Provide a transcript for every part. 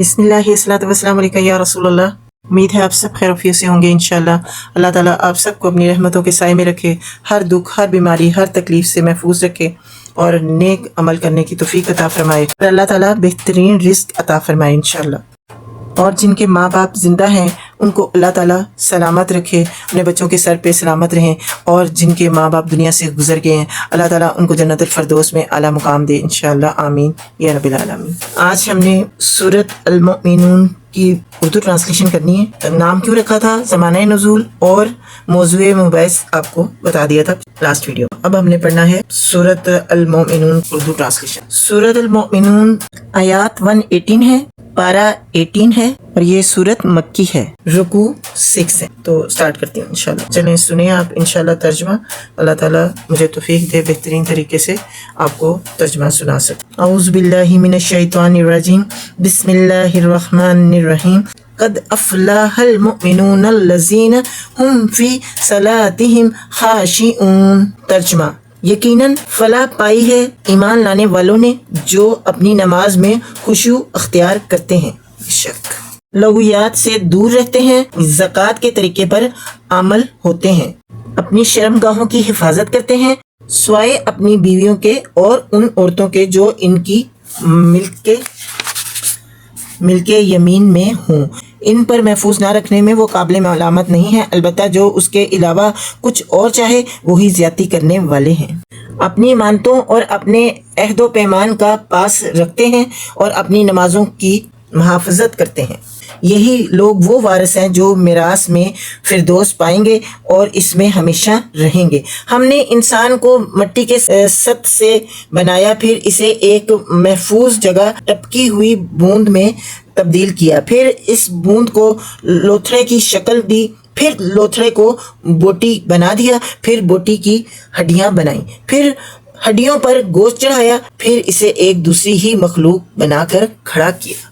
بسم اللہ الصلاۃ والسلام علیکہ یا رسول اللہ۔ امید ہے آپ سب خیر وفیت سے ہوں گے انشاءاللہ۔ اللہ تعالیٰ آپ سب کو اپنی رحمتوں کے سائے میں رکھے، ہر دکھ، ہر بیماری، ہر تکلیف سے محفوظ رکھے اور نیک عمل کرنے کی توفیق عطا فرمائے اور اللہ تعالیٰ بہترین رزق عطا فرمائے انشاءاللہ۔ اور جن کے ماں باپ زندہ ہیں ان کو اللہ تعالیٰ سلامت رکھے، اپنے بچوں کے سر پہ سلامت رہیں، اور جن کے ماں باپ دنیا سے گزر گئے ہیں اللہ تعالیٰ ان کو جنت الفردوس میں اعلیٰ مقام دے انشاءاللہ، آمین یا رب العالمین۔ آج ہم نے سورۃ المؤمنون کی اردو ٹرانسلیشن کرنی ہے۔ نام کیوں رکھا تھا، زمانہ نزول اور موضوع مباحث آپ کو بتا دیا تھا لاسٹ ویڈیو۔ اب ہم نے پڑھنا ہے سورۃ المؤمنون اردو ٹرانسلیشن۔ سورۃ المؤمنون آیات 118 ہے، پارہ 18 ہے، اور یہ سورت مکی ہے، رکوع 6 ہے۔ تو سٹارٹ کرتی ہوں انشاءاللہ، چلیں سنیں آپ انشاءاللہ ترجمہ۔ اللہ تعالیٰ مجھے توفیق دے بہترین طریقے سے آپ کو ترجمہ سنا سکے۔ اعوذ باللہ من الشیطان الرجیم، بسم اللہ الرحمن الرحیم۔ قد افلح المؤمنون الذین هم فی صلاتهم خاشعون۔ ترجمہ، یقیناً فلاح پائی ہے ایمان لانے والوں نے جو اپنی نماز میں خشوع اختیار کرتے ہیں، شک لغویات سے دور رہتے ہیں، زکوٰۃ کے طریقے پر عمل ہوتے ہیں، اپنی شرمگاہوں کی حفاظت کرتے ہیں سوائے اپنی بیویوں کے اور ان عورتوں کے جو ان کی ملک یمین میں ہوں۔ ان پر محفوظ نہ رکھنے میں وہ قابل ملامت نہیں ہے، البتہ جو اس کے علاوہ کچھ اور چاہے وہی زیادتی کرنے والے ہیں۔ اپنی امانتوں اور اپنے عہد و پیمان کا پاس رکھتے ہیں اور اپنی نمازوں کی محافظت کرتے ہیں۔ یہی لوگ وہ وارث ہیں جو میراث میں فردوس پائیں گے اور اس میں ہمیشہ رہیں گے۔ ہم نے انسان کو مٹی کے سط سے بنایا، پھر اسے ایک محفوظ جگہ ٹپکی ہوئی بوند میں تبدیل کیا، پھر اس بوند کو لوتھڑے کی شکل دی، پھر لوتھڑے کو بوٹی بنا دیا، پھر بوٹی کی ہڈیاں بنائیں، پھر ہڈیوں پر گوشت چڑھایا، پھر اسے ایک دوسری ہی مخلوق بنا کر کھڑا کیا۔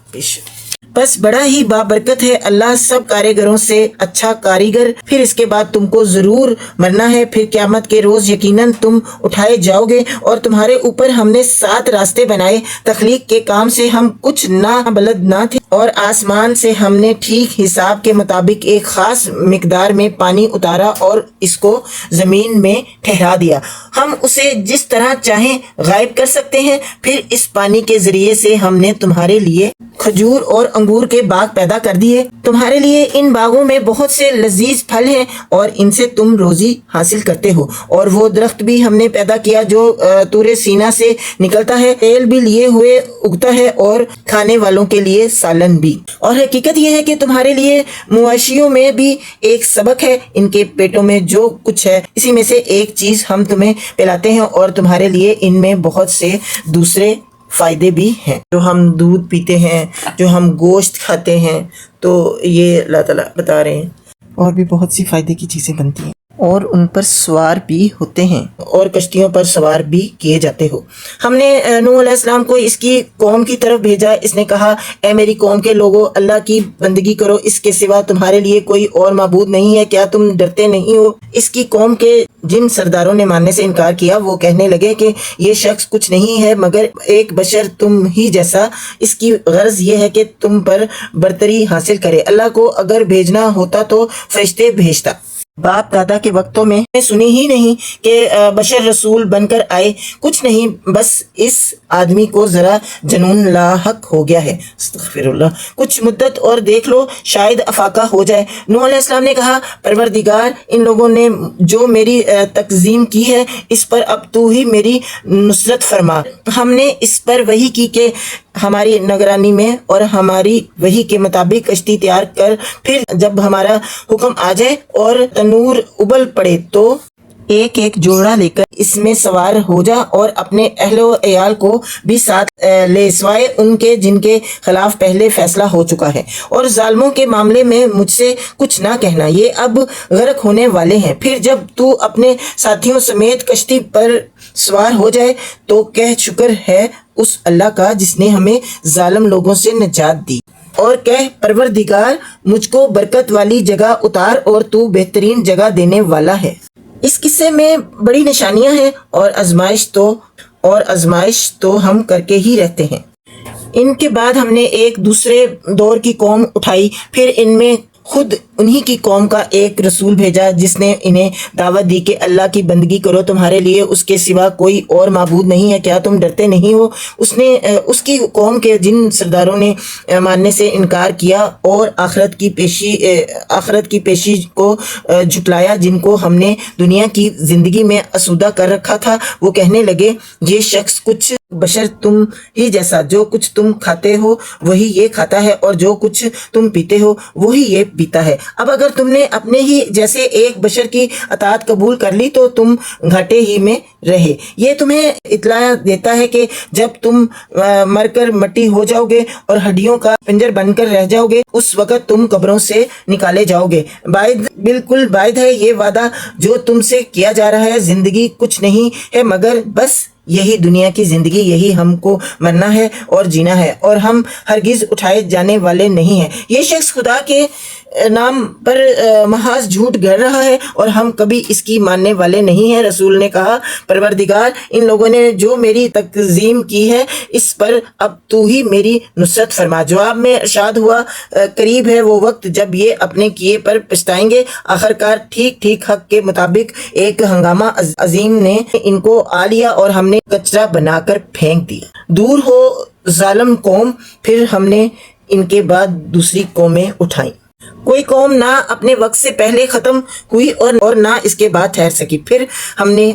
بس بڑا ہی بابرکت ہے اللہ سب کاریگروں سے اچھا کاریگر۔ پھر اس کے بعد تم کو ضرور مرنا ہے، پھر قیامت کے روز یقیناً تم اٹھائے جاؤ گے، اور تمہارے اوپر ہم نے 7 راستے بنائے، تخلیق کے کام سے ہم کچھ نابلد نہ تھے، اور آسمان سے ہم نے ٹھیک حساب کے مطابق ایک خاص مقدار میں پانی اتارا اور اس کو زمین میں ٹھہرا دیا۔ ہم اسے جس طرح چاہیں غائب کر سکتے ہیں۔ پھر اس پانی کے ذریعے سے ہم نے تمہارے لیے کھجور اور انگور کے باغ پیدا کر دیے، تمہارے لیے ان باغوں میں بہت سے لذیذ پھل ہیں اور ان سے تم روزی حاصل کرتے ہو، اور وہ درخت بھی ہم نے پیدا کیا جو طور سینا سے نکلتا ہے، تیل بھی لیے ہوئے اگتا ہے اور کھانے والوں کے لیے سالن بھی۔ اور حقیقت یہ ہے کہ تمہارے لیے مواشیوں میں بھی ایک سبق ہے، ان کے پیٹوں میں جو کچھ ہے اسی میں سے ایک چیز ہم تمہیں پلاتے ہیں، اور تمہارے لیے ان میں بہت سے دوسرے فائدے بھی ہیں۔ جو ہم دودھ پیتے ہیں، جو ہم گوشت کھاتے ہیں، تو یہ اللہ تعالیٰ بتا رہے ہیں، اور بھی بہت سی فائدے کی چیزیں بنتی ہیں، اور ان پر سوار بھی ہوتے ہیں اور کشتیوں پر سوار بھی کیے جاتے ہو۔ ہم نے نوح علیہ السلام کو اس کی قوم کی طرف بھیجا، اس نے کہا اے میری قوم کے لوگوں، اللہ کی بندگی کرو، اس کے سوا تمہارے لیے کوئی اور معبود نہیں ہے، کیا تم ڈرتے نہیں ہو؟ اس کی قوم کے جن سرداروں نے ماننے سے انکار کیا وہ کہنے لگے کہ یہ شخص کچھ نہیں ہے مگر ایک بشر تم ہی جیسا، اس کی غرض یہ ہے کہ تم پر برتری حاصل کرے، اللہ کو اگر بھیجنا ہوتا تو فرشتے بھیجتا۔ باپ دادا کے وقتوں میں سنی ہی نہیں کہ بشر رسول بن کر آئے، کچھ نہیں، بس اس آدمی کو ذرا جنون لاحق ہو گیا ہے، استغفر اللہ، کچھ مدت اور دیکھ لو شاید افاقہ ہو جائے۔ نوح علیہ السلام نے کہا پروردگار، ان لوگوں نے جو میری تکذیب کی ہے اس پر اب تو ہی میری نصرت فرما۔ ہم نے اس پر وحی کی کہ ہماری نگرانی میں اور ہماری وحی کے مطابق کشتی تیار کر، پھر جب ہمارا حکم آ جائے اور تنور ابل پڑے تو ایک ایک جوڑا لے کر اس میں سوار ہو جا، اور اپنے اہل و عیال کو بھی ساتھ لے، سوائے ان کے جن کے خلاف پہلے فیصلہ ہو چکا ہے، اور ظالموں کے معاملے میں مجھ سے کچھ نہ کہنا، یہ اب غرق ہونے والے ہیں۔ پھر جب تو اپنے ساتھیوں سمیت کشتی پر سوار ہو جائے تو کہہ شکر ہے اس اللہ کا جس نے ہمیں ظالم لوگوں سے نجات دی، اور کہہ پروردگار مجھ کو برکت والی جگہ اتار اور تو بہترین جگہ دینے والا ہے۔ اس قصے میں بڑی نشانیاں ہیں اور آزمائش تو ہم کر کے ہی رہتے ہیں۔ ان کے بعد ہم نے ایک دوسرے دور کی قوم اٹھائی، پھر ان میں خود انہی کی قوم کا ایک رسول بھیجا جس نے انہیں دعوت دی کہ اللہ کی بندگی کرو، تمہارے لیے اس کے سوا کوئی اور معبود نہیں ہے، کیا تم ڈرتے نہیں ہو؟ اس نے اس کی قوم کے جن سرداروں نے ماننے سے انکار کیا اور آخرت کی پیشی کو جھٹلایا، جن کو ہم نے دنیا کی زندگی میں آسودہ کر رکھا تھا، وہ کہنے لگے یہ شخص کچھ بشر تم ہی جیسا، جو کچھ تم کھاتے ہو وہی یہ کھاتا ہے اور جو کچھ تم پیتے ہو وہی یہ پیتا ہے۔ اب اگر تم نے اپنے ہی جیسے ایک بشر کی اطاعت قبول کر لی تو تم گھاٹے ہی میں رہے۔ یہ تمہیں اطلاع دیتا ہے کہ جب تم مر کر مٹی ہو جاؤ گے اور ہڈیوں کا پنجر بن کر رہ جاؤ گے، اس وقت تم قبروں سے نکالے جاؤ گے۔ بالکل باعث ہے یہ وعدہ جو تم سے کیا جا رہا ہے، زندگی کچھ نہیں ہے مگر بس یہی دنیا کی زندگی، یہی ہم کو مرنا ہے اور جینا ہے، اور ہم ہرگز اٹھائے جانے والے نہیں ہیں۔ یہ شخص خدا کے نام پر محض جھوٹ گڑھ رہا ہے اور ہم کبھی اس کی ماننے والے نہیں ہیں۔ رسول نے کہا پروردگار، ان لوگوں نے جو میری تکذیب کی ہے اس پر اب تو ہی میری نصرت فرما۔ جواب میں ارشاد ہوا قریب ہے وہ وقت جب یہ اپنے کیے پر پچھتائیں گے۔ آخرکار ٹھیک حق کے مطابق ایک ہنگامہ عظیم نے ان کو آ لیا اور ہم نے کچرا بنا کر پھینک دیا۔ دور ہو ظالم قوم، پھر ہم نے ان کے بعد دوسری قومیں اٹھائیں۔ کوئی قوم نہ اپنے وقت سے پہلے ختم ہوئی اور نہ اس کے بعد ٹھہر سکی۔ پھر ہم نے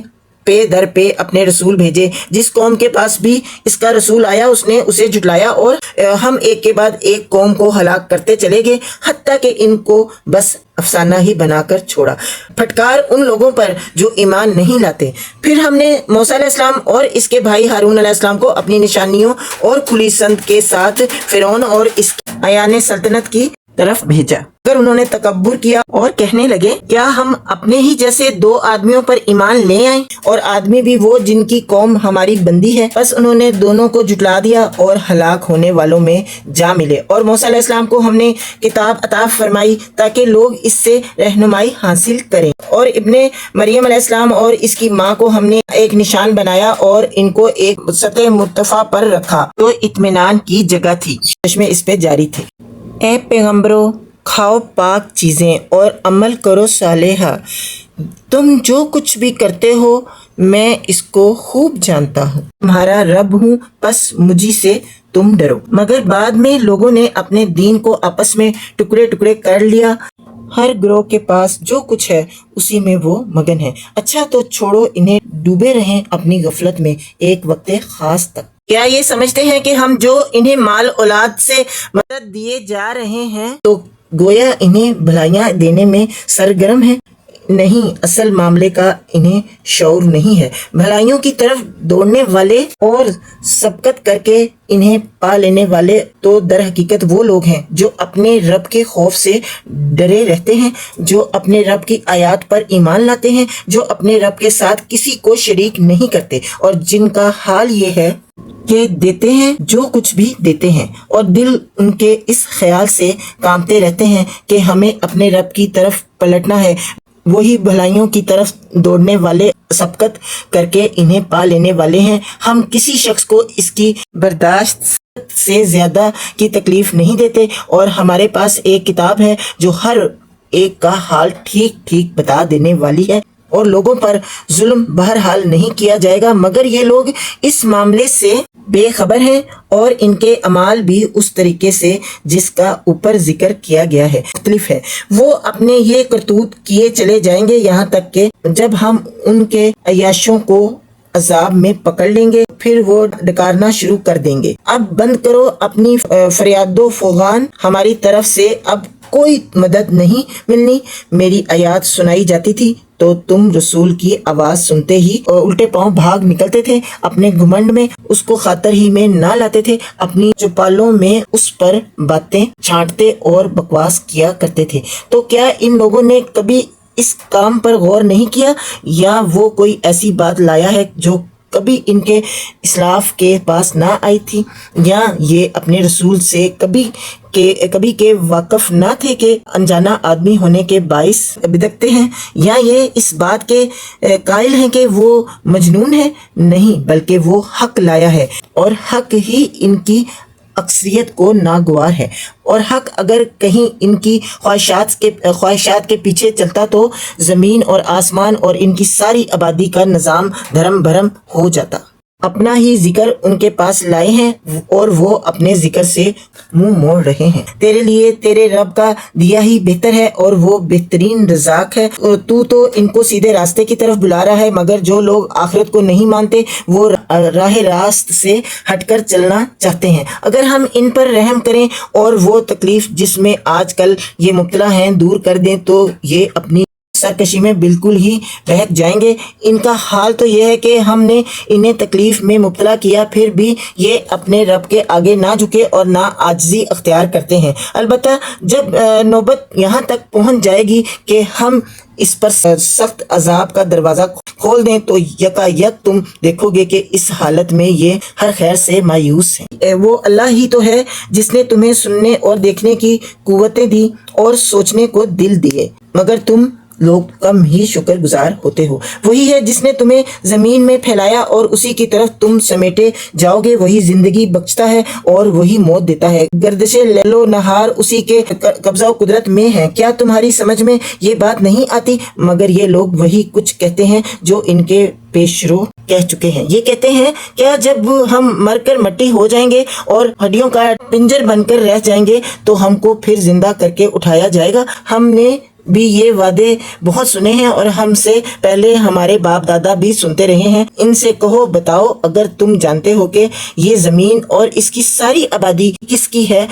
پے در پے اپنے رسول بھیجے، جس قوم کے پاس بھی اس کا رسول آیا اس نے اسے جھٹلایا، اور ہم ایک کے بعد ایک قوم کو ہلاک کرتے چلے گئے حتیٰ کہ ان کو بس افسانہ ہی بنا کر چھوڑا۔ پھٹکار ان لوگوں پر جو ایمان نہیں لاتے۔ پھر ہم نے موسیٰ علیہ السلام اور اس کے بھائی ہارون علیہ السلام کو اپنی نشانیوں اور کھلی سند کے ساتھ فرعون اور اس ایان سلطنت کی طرف بھیجا، اگر انہوں نے تکبر کیا اور کہنے لگے کیا ہم اپنے ہی جیسے دو آدمیوں پر ایمان لے آئیں، اور آدمی بھی وہ جن کی قوم ہماری بندی ہے؟ بس انہوں نے دونوں کو جھٹلا دیا اور ہلاک ہونے والوں میں جا ملے۔ اور موسیٰ علیہ السلام کو ہم نے کتاب عطا فرمائی تاکہ لوگ اس سے رہنمائی حاصل کریں، اور ابن مریم علیہ السلام اور اس کی ماں کو ہم نے ایک نشان بنایا اور ان کو ایک سطح مرتفع پر رکھا تو اطمینان کی جگہ تھی، چشمے اس پہ جاری تھے۔ اے پیغمبروں، کھاؤ پاک چیزیں اور عمل کرو صالحہ، تم جو کچھ بھی کرتے ہو میں اس کو خوب جانتا ہوں، تمہارا رب ہوں، پس مجھی سے تم ڈرو۔ مگر بعد میں لوگوں نے اپنے دین کو آپس میں ٹکڑے ٹکڑے کر لیا، ہر گروہ کے پاس جو کچھ ہے اسی میں وہ مگن ہے۔ اچھا تو چھوڑو انہیں ڈوبے رہیں اپنی غفلت میں ایک وقت خاص تک۔ کیا یہ سمجھتے ہیں کہ ہم جو انہیں مال اولاد سے مدد دیے جا رہے ہیں تو گویا انہیں بھلائیاں دینے میں سرگرم ہیں؟ نہیں، اصل معاملے کا انہیں شعور نہیں ہے۔ بھلائیوں کی طرف دوڑنے والے اور سبقت کر کے انہیں پا لینے والے تو در حقیقت وہ لوگ ہیں جو اپنے رب کے خوف سے ڈرے رہتے ہیں، جو اپنے رب کی آیات پر ایمان لاتے ہیں، جو اپنے رب کے ساتھ کسی کو شریک نہیں کرتے، اور جن کا حال یہ ہے کہ دیتے ہیں جو کچھ بھی دیتے ہیں، اور دل ان کے اس خیال سے کامتے رہتے ہیں کہ ہمیں اپنے رب کی طرف پلٹنا ہے۔ وہی بھلائیوں کی طرف دوڑنے والے سبقت کر کے انہیں پا لینے والے ہیں۔ ہم کسی شخص کو اس کی برداشت سے زیادہ کی تکلیف نہیں دیتے، اور ہمارے پاس ایک کتاب ہے جو ہر ایک کا حال ٹھیک بتا دینے والی ہے، اور لوگوں پر ظلم بہرحال نہیں کیا جائے گا، مگر یہ لوگ اس معاملے سے بے خبر ہیں، اور ان کے اعمال بھی اس طریقے سے جس کا اوپر ذکر کیا گیا ہے مختلف ہے۔ وہ اپنے یہ کرتوت کیے چلے جائیں گے یہاں تک کہ جب ہم ان کے عیاشوں کو عذاب میں پکڑ لیں گے پھر وہ ڈکارنا شروع کر دیں گے۔ اب بند کرو اپنی فریاد و فغان، ہماری طرف سے اب کوئی مدد نہیں ملنی۔ میری آیات سنائی جاتی تھی تو تم رسول کی آواز سنتے ہی اور الٹے پاؤں بھاگ نکلتے تھے، اپنے گھمنڈ میں اس کو خاطر ہی میں نہ لاتے تھے، اپنی چوپالوں میں اس پر باتیں چھانٹتے اور بکواس کیا کرتے تھے۔ تو کیا ان لوگوں نے کبھی اس کام پر غور نہیں کیا، یا وہ کوئی ایسی بات لایا ہے جو کبھی ان کے اسلاف کے پاس نہ آئی تھی، یا یہ اپنے رسول سے کبھی کے واقف نہ تھے کہ انجانا آدمی ہونے کے باعث بدکتے ہیں، یا یہ اس بات کے قائل ہیں کہ وہ مجنون ہے؟ نہیں، بلکہ وہ حق لایا ہے اور حق ہی ان کی اکثریت کو ناگوار ہے، اور حق اگر کہیں ان کی خواہشات کے پیچھے چلتا تو زمین اور آسمان اور ان کی ساری آبادی کا نظام دھرم بھرم ہو جاتا۔ اپنا ہی ذکر ان کے پاس لائے ہیں اور وہ اپنے ذکر سے منہ موڑ رہے ہیں۔ تیرے لیے تیرے رب کا دیا ہی بہتر ہے اور وہ بہترین رزاق ہے۔ تو ان کو سیدھے راستے کی طرف بلا رہا ہے، مگر جو لوگ آخرت کو نہیں مانتے وہ راہ راست سے ہٹ کر چلنا چاہتے ہیں۔ اگر ہم ان پر رحم کریں اور وہ تکلیف جس میں آج کل یہ مبتلا ہیں دور کر دیں تو یہ اپنی سرکشی میں بالکل ہی بہک جائیں گے۔ ان کا حال تو یہ ہے کہ ہم نے انہیں تکلیف میں مبتلا کیا، پھر بھی یہ اپنے رب کے آگے نہ جھکے اور نہ عاجزی اختیار کرتے ہیں۔ البتہ جب نوبت یہاں تک پہنچ جائے گی کہ ہم اس پر سخت عذاب کا دروازہ کھول دیں تو یکا یک تم دیکھو گے کہ اس حالت میں یہ ہر خیر سے مایوس ہیں۔ وہ اللہ ہی تو ہے جس نے تمہیں سننے اور دیکھنے کی قوتیں دی اور سوچنے کو دل دیے، مگر تم لوگ کم ہی شکر گزار ہوتے ہو۔ وہی ہے جس نے تمہیں زمین میں پھیلایا اور اسی کی طرف تم سمیٹے جاؤ گے۔ وہی زندگی بخشتا ہے اور وہی موت دیتا ہے۔ گردش لیل و نہار اسی کے قبضہ و قدرت میں ہے۔ کیا تمہاری سمجھ میں یہ بات نہیں آتی؟ مگر یہ لوگ وہی کچھ کہتے ہیں جو ان کے پیشرو کہہ چکے ہیں۔ یہ کہتے ہیں کیا جب ہم مر کر مٹی ہو جائیں گے اور ہڈیوں کا پنجر بن کر رہ جائیں گے تو ہم کو پھر زندہ کر کے اٹھایا جائے گا؟ ہم نے بھی یہ وعدے بہت سنے ہیں اور ہم سے پہلے ہمارے باپ دادا بھی سنتے رہے ہیں۔ ان سے کہو بتاؤ اگر تم جانتے ہو کہ یہ زمین اور اس کی ساری آبادی کس کی ہے؟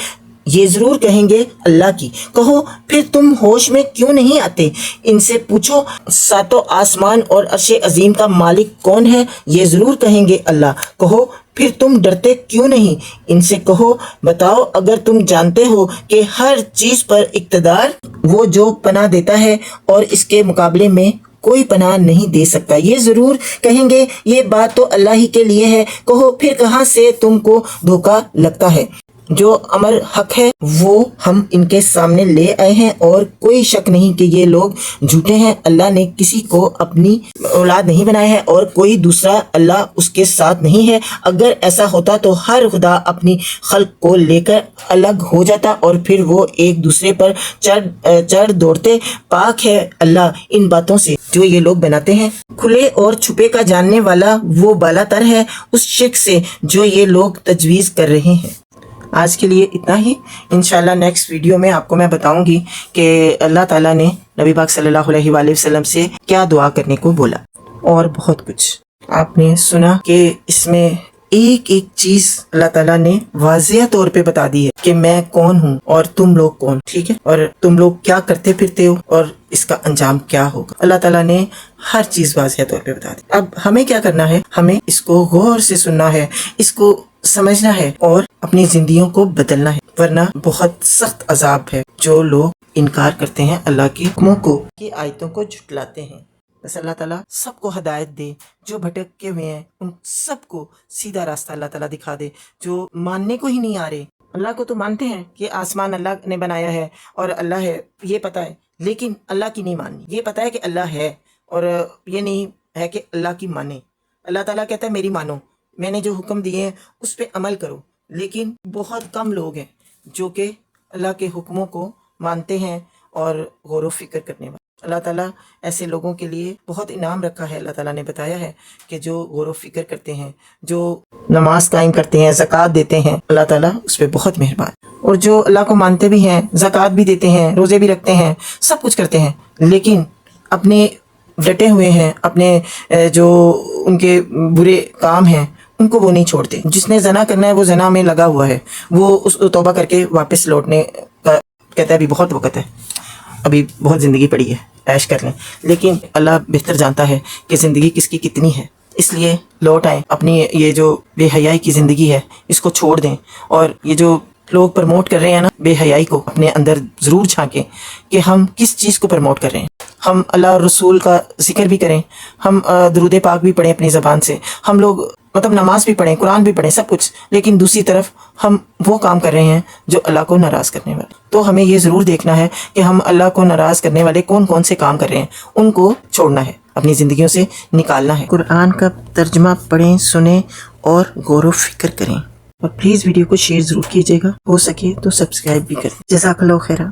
یہ ضرور کہیں گے اللہ کی۔ کہو پھر تم ہوش میں کیوں نہیں آتے؟ ان سے پوچھو ساتوں آسمان اور عرش عظیم کا مالک کون ہے؟ یہ ضرور کہیں گے اللہ۔ کہو پھر تم ڈرتے کیوں نہیں؟ ان سے کہو بتاؤ اگر تم جانتے ہو کہ ہر چیز پر اقتدار وہ جو پناہ دیتا ہے اور اس کے مقابلے میں کوئی پناہ نہیں دے سکتا۔ یہ ضرور کہیں گے یہ بات تو اللہ ہی کے لیے ہے۔ کہو پھر کہاں سے تم کو دھوکہ لگتا ہے؟ جو امر حق ہے وہ ہم ان کے سامنے لے آئے ہیں اور کوئی شک نہیں کہ یہ لوگ جھوٹے ہیں۔ اللہ نے کسی کو اپنی اولاد نہیں بنایا ہے اور کوئی دوسرا اللہ اس کے ساتھ نہیں ہے۔ اگر ایسا ہوتا تو ہر خدا اپنی خلق کو لے کر الگ ہو جاتا اور پھر وہ ایک دوسرے پر چڑھ دوڑتے۔ پاک ہے اللہ ان باتوں سے جو یہ لوگ بناتے ہیں۔ کھلے اور چھپے کا جاننے والا وہ بالا تر ہے اس شرک سے جو یہ لوگ تجویز کر رہے ہیں۔ آج کے لیے اتنا ہی۔ انشاءاللہ نیکسٹ ویڈیو میں آپ کو میں بتاؤں گی کہ اللہ تعالیٰ نے نبی پاک صلی اللہ علیہ وآلہ وسلم سے کیا دعا کرنے کو بولا اور بہت کچھ آپ نے سنا کہ اس میں ایک ایک چیز اللہ تعالیٰ نے واضح طور پہ بتا دی ہے کہ میں کون ہوں اور تم لوگ کون، ٹھیک ہے، اور تم لوگ کیا کرتے پھرتے ہو اور اس کا انجام کیا ہوگا۔ اللہ تعالیٰ نے ہر چیز واضح طور پہ بتا دی۔ اب ہمیں کیا کرنا ہے؟ ہمیں اس کو غور سے سننا ہے، اس کو سمجھنا ہے اور اپنی زندگیوں کو بدلنا ہے، ورنہ بہت سخت عذاب ہے جو لوگ انکار کرتے ہیں اللہ کے حکموں کو، کی آیتوں کو جھٹلاتے ہیں۔ بس اللہ تعالیٰ سب کو ہدایت دے، جو بھٹکے ہوئے ہیں ان سب کو سیدھا راستہ اللہ تعالیٰ دکھا دے، جو ماننے کو ہی نہیں آ رہے۔ اللہ کو تو مانتے ہیں کہ آسمان اللہ نے بنایا ہے اور اللہ ہے، یہ پتہ ہے، لیکن اللہ کی نہیں ماننی۔ یہ پتہ ہے کہ اللہ ہے اور یہ نہیں ہے کہ اللہ کی مانے۔ اللہ تعالیٰ کہتا ہے میری مانو، میں نے جو حکم دیے ہیں اس پہ عمل کرو، لیکن بہت کم لوگ ہیں جو کہ اللہ کے حکموں کو مانتے ہیں اور غور و فکر کرنے والے۔ اللہ تعالیٰ ایسے لوگوں کے لیے بہت انعام رکھا ہے۔ اللہ تعالیٰ نے بتایا ہے کہ جو غور و فکر کرتے ہیں، جو نماز قائم کرتے ہیں، زکوٰۃ دیتے ہیں، اللہ تعالیٰ اس پہ بہت مہربان۔ اور جو اللہ کو مانتے بھی ہیں، زکوٰۃ بھی دیتے ہیں، روزے بھی رکھتے ہیں، سب کچھ کرتے ہیں، لیکن اپنے ڈٹے ہوئے ہیں، اپنے جو ان کے برے کام ہیں ان کو وہ نہیں چھوڑتے۔ جس نے زنا کرنا ہے وہ زنا میں لگا ہوا ہے، وہ اس توبہ کر کے واپس لوٹنے کا کہتا ہے ابھی بہت وقت ہے، ابھی بہت زندگی پڑی ہے، عیش کر لیں۔ لیکن اللہ بہتر جانتا ہے کہ زندگی کس کی کتنی ہے، اس لیے لوٹ آئیں، اپنی یہ جو بے حیائی کی زندگی ہے اس کو چھوڑ دیں، اور یہ جو لوگ پرموٹ کر رہے ہیں نا بے حیائی کو، اپنے اندر ضرور جھانکیں کہ ہم کس چیز کو پرموٹ کر رہے ہیں۔ ہم اللہ اور رسول کا ذکر بھی کریں، ہم درود پاک بھی پڑھیں اپنی زبان سے، ہم لوگ مطلب نماز بھی پڑھیں، قرآن بھی پڑھیں، سب کچھ، لیکن دوسری طرف ہم وہ کام کر رہے ہیں جو اللہ کو ناراض کرنے والے۔ تو ہمیں یہ ضرور دیکھنا ہے کہ ہم اللہ کو ناراض کرنے والے کون کون سے کام کر رہے ہیں، ان کو چھوڑنا ہے، اپنی زندگیوں سے نکالنا ہے۔ قرآن کا ترجمہ پڑھیں، سنیں اور غور و فکر کریں۔ اور پلیز ویڈیو کو شیئر ضرور کیجیے گا، ہو سکے تو سبسکرائب بھی کریں۔ جزاک اللہ خیرہ۔